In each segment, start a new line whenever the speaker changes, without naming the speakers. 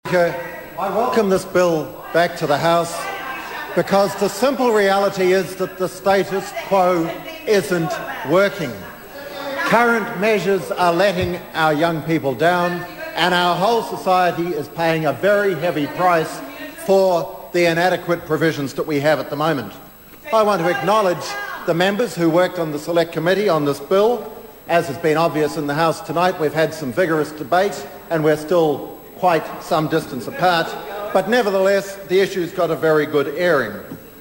I welcome this bill back to the House because the simple reality is that the status quo isn't working. Current measures are letting our young people down, and our whole society is paying a very heavy price for the inadequate provisions that we have at the moment. I want to acknowledge the members who worked on the Select Committee on this bill. As has been obvious in the House tonight, we've had some vigorous debate and we're still quite some distance apart, but nevertheless the issue's got a very good airing.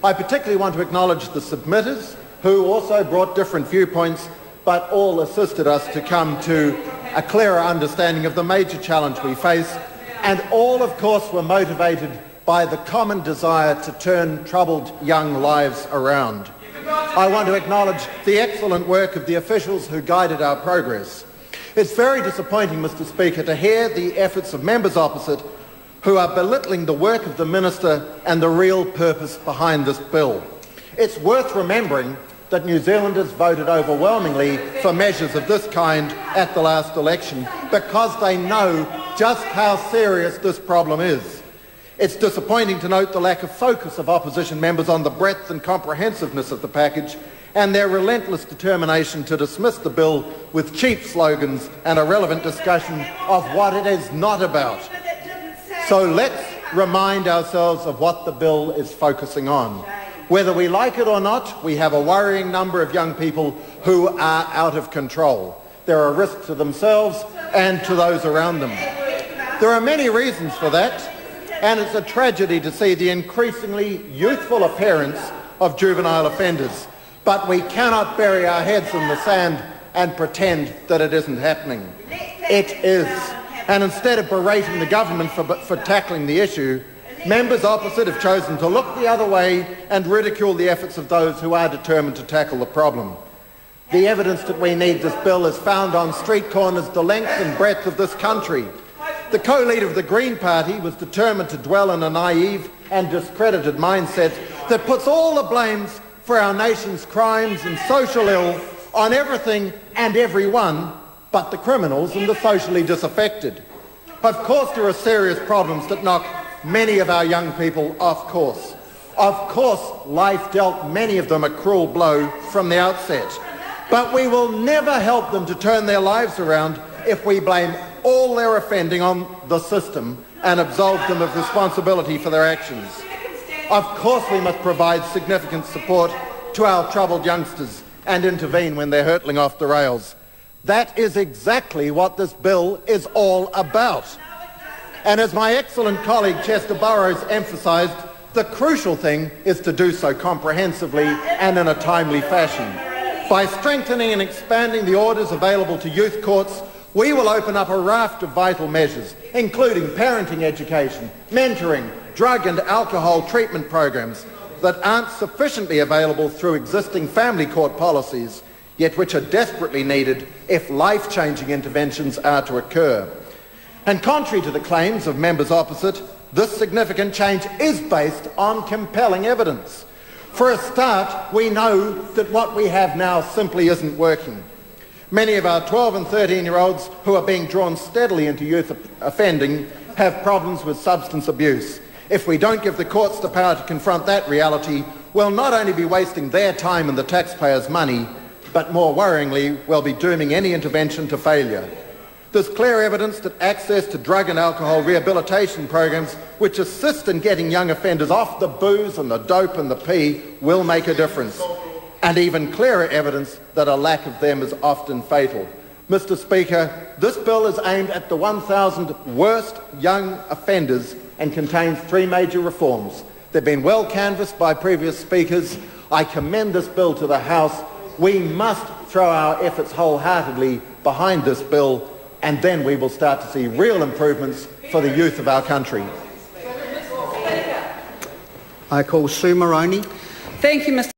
I particularly want to acknowledge the submitters who also brought different viewpoints but all assisted us to come to a clearer understanding of the major challenge we face, and all of course were motivated by the common desire to turn troubled young lives around. I want to acknowledge the excellent work of the officials who guided our progress. It's very disappointing, Mr. Speaker, to hear the efforts of members opposite who are belittling the work of the Minister and the real purpose behind this bill. It's worth remembering that New Zealanders voted overwhelmingly for measures of this kind at the last election because they know just how serious this problem is. It's disappointing to note the lack of focus of opposition members on the breadth and comprehensiveness of the package and their relentless determination to dismiss the bill with cheap slogans and irrelevant discussion of what it is not about. So let's remind ourselves of what the bill is focusing on. Whether we like it or not, we have a worrying number of young people who are out of control. There are risks to themselves and to those around them. There are many reasons for that, and it's a tragedy to see the increasingly youthful appearance of juvenile offenders. But we cannot bury our heads in the sand and pretend that it isn't happening. It is. And instead of berating the government for tackling the issue, members opposite have chosen to look the other way and ridicule the efforts of those who are determined to tackle the problem. The evidence that we need this bill is found on street corners the length and breadth of this country. The co-leader of the Green Party was determined to dwell in a naive and discredited mindset that puts all the blames for our nation's crimes and social ill on everything and everyone but the criminals and the socially disaffected. Of course there are serious problems that knock many of our young people off course. Of course life dealt many of them a cruel blow from the outset. But we will never help them to turn their lives around if we blame all their offending on the system and absolve them of responsibility for their actions. Of course we must provide significant support to our troubled youngsters and intervene when they're hurtling off the rails. That is exactly what this bill is all about. And as my excellent colleague Chester Burrows emphasised, the crucial thing is to do so comprehensively and in a timely fashion. By strengthening and expanding the orders available to youth courts, we will open up a raft of vital measures, including parenting education, mentoring, drug and alcohol treatment programs that aren't sufficiently available through existing family court policies, yet which are desperately needed if life-changing interventions are to occur. And contrary to the claims of members opposite, this significant change is based on compelling evidence. For a start, we know that what we have now simply isn't working. Many of our 12 and 13-year-olds who are being drawn steadily into youth offending have problems with substance abuse. If we don't give the courts the power to confront that reality, we'll not only be wasting their time and the taxpayers' money, but more worryingly, we'll be dooming any intervention to failure. There's clear evidence that access to drug and alcohol rehabilitation programs which assist in getting young offenders off the booze and the dope and the pee will make a difference. And even clearer evidence that a lack of them is often fatal. Mr. Speaker, this bill is aimed at the 1,000 worst young offenders and contains three major reforms. They've been well canvassed by previous speakers. I commend this bill to the House. We must throw our efforts wholeheartedly behind this bill, and then we will start to see real improvements for the youth of our country.
I call Sue Moroney.
Thank you, Mr.